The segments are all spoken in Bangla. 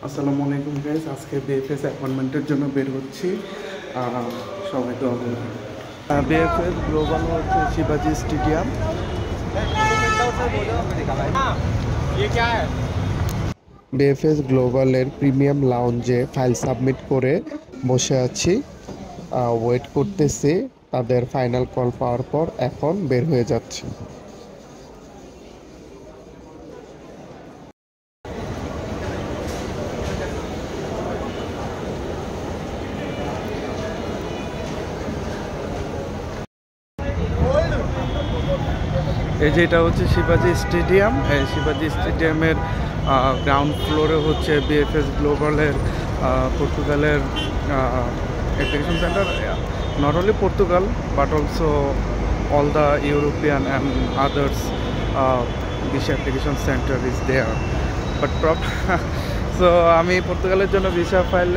আসসালামু আলাইকুম গাইস, আজকে বিএফএস অ্যাপয়েন্টমেন্টের জন্য বের হচ্ছি। সবাই তো বিএফএস গ্লোবাল হচ্ছে শিবাজি স্টেডিয়াম। বিএফএস গ্লোবালের প্রিমিয়াম লাউঞ্জে ফাইল সাবমিট করে বসে আছি, ওয়েট করতেছি তাদের ফাইনাল কল পাওয়ার পর। এখন বের হয়ে যাচ্ছে। এই যে এটা হচ্ছে শিবাজি স্টেডিয়াম। এই শিবাজি স্টেডিয়ামের গ্রাউন্ড ফ্লোরে হচ্ছে বিএফএস গ্লোবালের পর্তুগালের application centre. Not only Portugal but also all the European and others this application center is there. But so আমি পর্তুগালের জন্য ভিসা ফাইল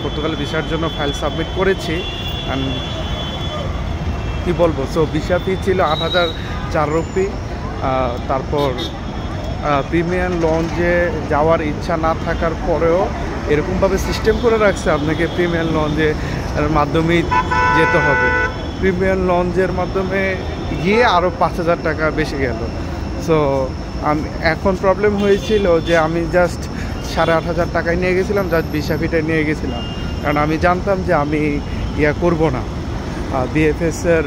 পর্তুগালের ভিসার জন্য ফাইল সাবমিট করেছি। অ্যান্ড কী বলবো, সো ভিসা ফি ছিল 8,004 রুপি। তারপর প্রিমিয়াম লঞ্চে যাওয়ার ইচ্ছা না থাকার পরেও এরকমভাবে সিস্টেম করে রাখছে আপনাকে প্রিমিয়াম লঞ্চের মাধ্যমেই যেতে হবে। প্রিমিয়াম লঞ্চের মাধ্যমে গিয়ে আরও 5,000 টাকা বেশি গেল। সো এখন প্রবলেম হয়েছিল যে আমি জাস্ট 8,500 টাকায় নিয়ে গেছিলাম, জাস্ট ভিসা ফিটা নিয়ে গেছিলাম, কারণ আমি জানতাম যে আমি করব না, বিএফএসের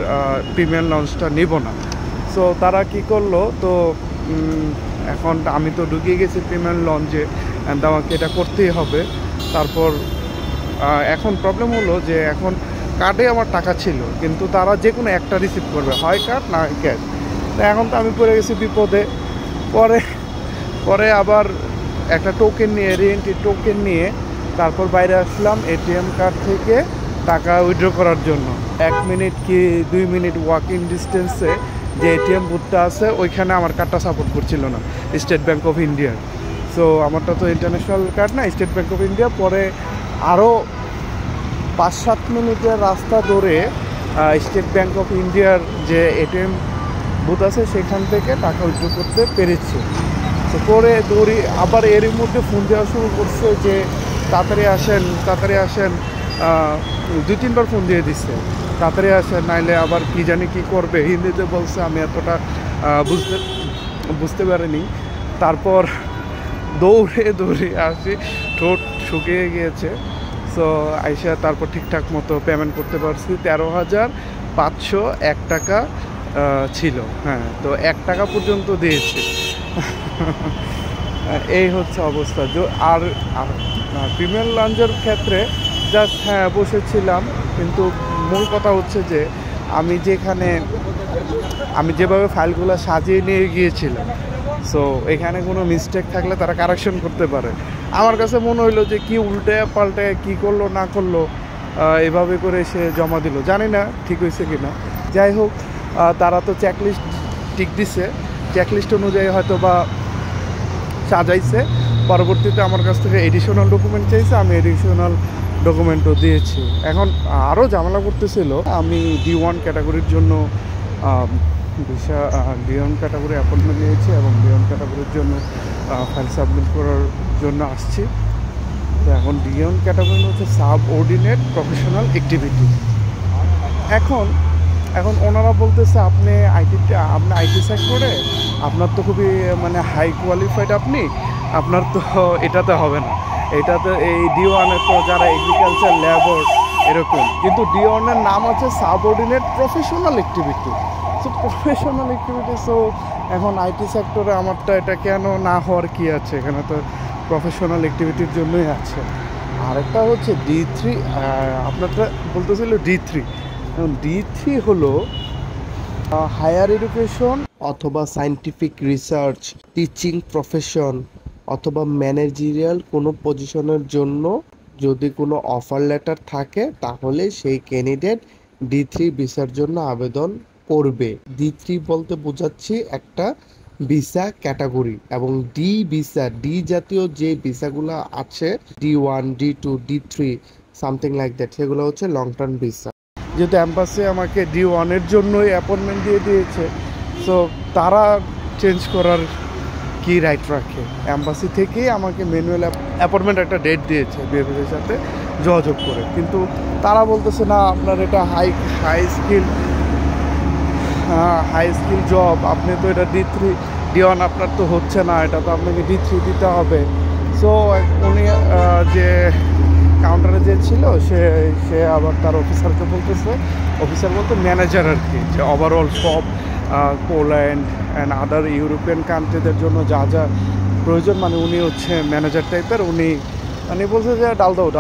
প্রিমিয়াম লঞ্চটা নিব না। সো তারা কি করলো, তো এখন আমি তো ঢুকিয়ে গেছি প্রিমিয়াম লঞ্চে, অ্যান্ড আমাকে এটা করতেই হবে। তারপর এখন প্রবলেম হলো যে এখন কার্ডে আমার টাকা ছিল, কিন্তু তারা যে কোনো একটা রিসিভ করবে, হয় কার্ড না ক্যাশ। তো এখন তো আমি পড়ে গেছি বিপদে। পরে আবার একটা টোকেন নিয়ে, রিএন্ট্রি টোকেন নিয়ে তারপর বাইরে আসলাম এটিএম কার্ড থেকে টাকা উইথড্র করার জন্য। 1 মিনিট কি 2 মিনিট ওয়াকিং ডিস্টেন্সে যে এটিএম বুথটা আছে ওইখানে আমার কার্ডটা সাপোর্ট করছিল না, স্টেট ব্যাঙ্ক অফ ইন্ডিয়ার। সো আমারটা তো ইন্টারন্যাশনাল কার্ড না, স্টেট ব্যাঙ্ক অফ ইন্ডিয়া। পরে আরও 5-7 মিনিটের রাস্তা ধরে স্টেট ব্যাঙ্ক অফ ইন্ডিয়ার যে এটিএম বুথ আছে সেখান থেকে টাকা উইথড্র করতে পেরেছি। তো পরে দৌড়ি আবার এরই মধ্যে ফোন দেওয়া শুরু করছে যে তাড়াতাড়ি আসেন, তাড়াতাড়ি আসেন। 2-3 বার ফোন দিয়ে দিচ্ছে, তাড়াতাড়ি আসেন নাইলে আবার কী জানি কী করবে, হিন্দিতে বলছে। আমি এতটা বুঝতে পারিনি। তারপর দৌড়ে আসি, ঠোঁট শুকিয়ে গিয়েছে। সো আইসা তারপর ঠিকঠাক মতো পেমেন্ট করতে পারছি। 13,501 টাকা ছিল। হ্যাঁ, তো 1 টাকা পর্যন্ত দিয়েছে। এই হচ্ছে অবস্থা। আর প্রিমিয়াম লঞ্চের ক্ষেত্রে জাস্ট বসেছিলাম, কিন্তু মূল কথা হচ্ছে যে আমি যেভাবে ফাইলগুলো সাজিয়ে নিয়ে গিয়েছিলাম, সো এখানে কোনো মিস্টেক থাকলে তারা কারেকশন করতে পারে। আমার কাছে মনে হইলো যে কি উল্টে পাল্টে কী করলো না করলো, এভাবে করে সে জমা দিল, জানি না ঠিক হয়েছে কি না। যাই হোক, তারা তো চেকলিস্ট টিক দিছে, চেকলিস্ট অনুযায়ী হয়তো বা সাজাইছে। পরবর্তীতে আমার কাছ থেকে এডিশনাল ডকুমেন্ট চাইছে, আমি এডিশনাল ডকুমেন্টও দিয়েছি। এখন আরও ঝামেলা করতেছিল। আমি D1 ক্যাটাগরির জন্য D1 ক্যাটাগরি অ্যাপয়েন্টমেন্ট নিয়েছি এবং D1 ক্যাটাগরির জন্য ফাইল সাবমিট করার জন্য আসছি। তো এখন D1 ক্যাটাগরি হচ্ছে সাব অর্ডিনেট প্রফেশনাল অ্যাক্টিভিটি। এখন ওনারা বলতেছে আপনি আইটি সেক্টরে, আপনার তো খুবই হাই কোয়ালিফাইড, আপনার তো এটাতে হবে না, এটাতে এই D1 তো যারা এগ্রিকালচার লেবার এরকম, কিন্তু D1 নাম আছে subordinate professional activity. So professional activity, so এখন আইটি সেক্টরে আমারটা এটা কেন না হওয়ার কি আছে, এখানে তো প্রফেশনাল অ্যাক্টিভিটির জন্যই আছে। আরেকটা হচ্ছে D3, আপনারটা বলতেছিল D3। এখন D3 হলো হায়ার এডুকেশন অথবা সায়েন্টিফিক রিসার্চ, টিচিং প্রফেশন অথবা ম্যানেজেরিয়াল কোনো পজিশনের জন্য যদি কোনো অফার লেটার থাকে তাহলে সেই ক্যান্ডিডেট D3 ভিসার জন্য আবেদন করবে। D3 বলতে বোঝাচ্ছি একটা ভিসা ক্যাটাগরি, এবং ডি জাতীয় যে ভিসাগুলো আছে D1, D2, D3 something like that, সেগুলো হচ্ছে লং টার্ম ভিসা। যেহেতু অ্যাম্বাসি আমাকে D1 জন্যই অ্যাপয়েন্টমেন্ট দিয়ে দিয়েছে, সো তারা চেঞ্জ করার কী রাইট রাখে। অ্যাম্বাসি থেকেই আমাকে ম্যানুয়াল অ্যাপয়েন্টমেন্ট একটা ডেট দিয়েছে বিএফএসের সাথে যোগাযোগ করে, কিন্তু তারা বলতেছে না আপনার এটা হাই স্কিল জব, আপনি তো এটা D1 আপনার তো হচ্ছে না, এটা তো আপনাকে D3 দিতে হবে। সো উনি যে কাউন্টারে যে ছিল সে আবার তার অফিসারকে বলতেছে, অফিসার বলতে ম্যানেজার আর কি, যে ওভারঅল সব পোল্যান্ড অ্যান্ড আদার ইউরোপিয়ান কান্ট্রিদের জন্য যা যা প্রয়োজন, মানে উনি হচ্ছে ম্যানেজার টাইপের। উনি বলছে যে ডাল দাও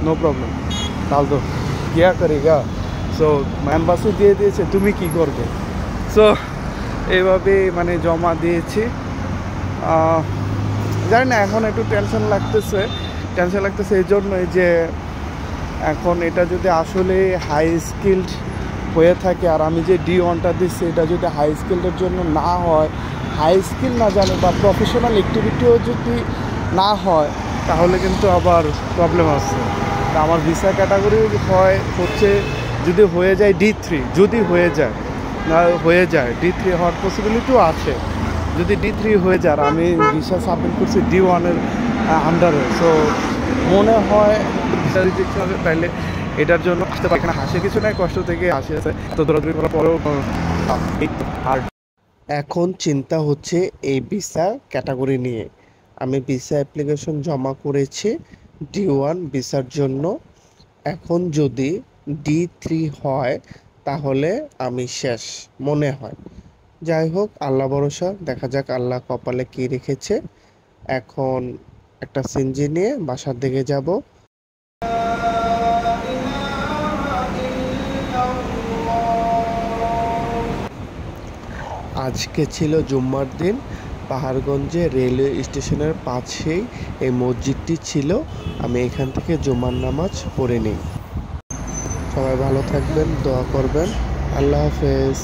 নো প্রবলেম, ডাল দাও কিয়া করেগা। সো অ্যাম্বাসি দিয়ে দিয়েছে, তুমি কি করবে। সো এইভাবে মানে জমা দিয়েছি। জানি না, এখন একটু টেনশন লাগতেছে এই জন্যই যে এখন এটা যদি আসলে হাই স্কিলড হয়ে থাকে, আর আমি যে D1টা দিচ্ছি এটা যদি হাই স্কিলডের জন্য না হয়, হাই স্কিল না জানি বা প্রফেশনাল অ্যাক্টিভিটিও যদি না হয়, তাহলে কিন্তু আবার প্রবলেম আছে। তা আমার ভিসা ক্যাটাগরি হচ্ছে যদি হয়ে যায় D3, যদি হয়ে যায় D3 হওয়ার পসিবিলিটিও আছে। যদি D3 হয়ে যায়, আমি ভিসা সাবমিট করছি D1-এর আন্ডারে, সো মনে হয় ভিসা রিজেকশন হবে। তাইলে এটার জন্য আসতে পারে, এখানে হাসে কিছু নাই, কষ্ট থেকে আসে আছে, এত দৌড়াদৌড়ি করার পরেও। আর এখন চিন্তা হচ্ছে এই ভিসা ক্যাটাগরি নিয়ে। আমি ভিসা অ্যাপ্লিকেশন জমা করেছি D1 ভিসার জন্য। এখন যদি D3 হয় তাহলে আমি শেষ মনে হয়। যাই হোক, আল্লাহ ভরসা, দেখা যাক আল্লাহ কপালে কি রেখেছে। এখন একটা সিনজি নিয়ে বাসার দিকে যাব। আজকে ছিল জুম্মার দিন। পাহাড়গঞ্জে রেলওয়ে স্টেশনের পাশেই এই মসজিদটি ছিল। আমি এখান থেকে জুমার নামাজ পড়ে নিই। সবাই ভালো থাকবেন, দোয়া করবেন। আল্লাহ হাফেজ।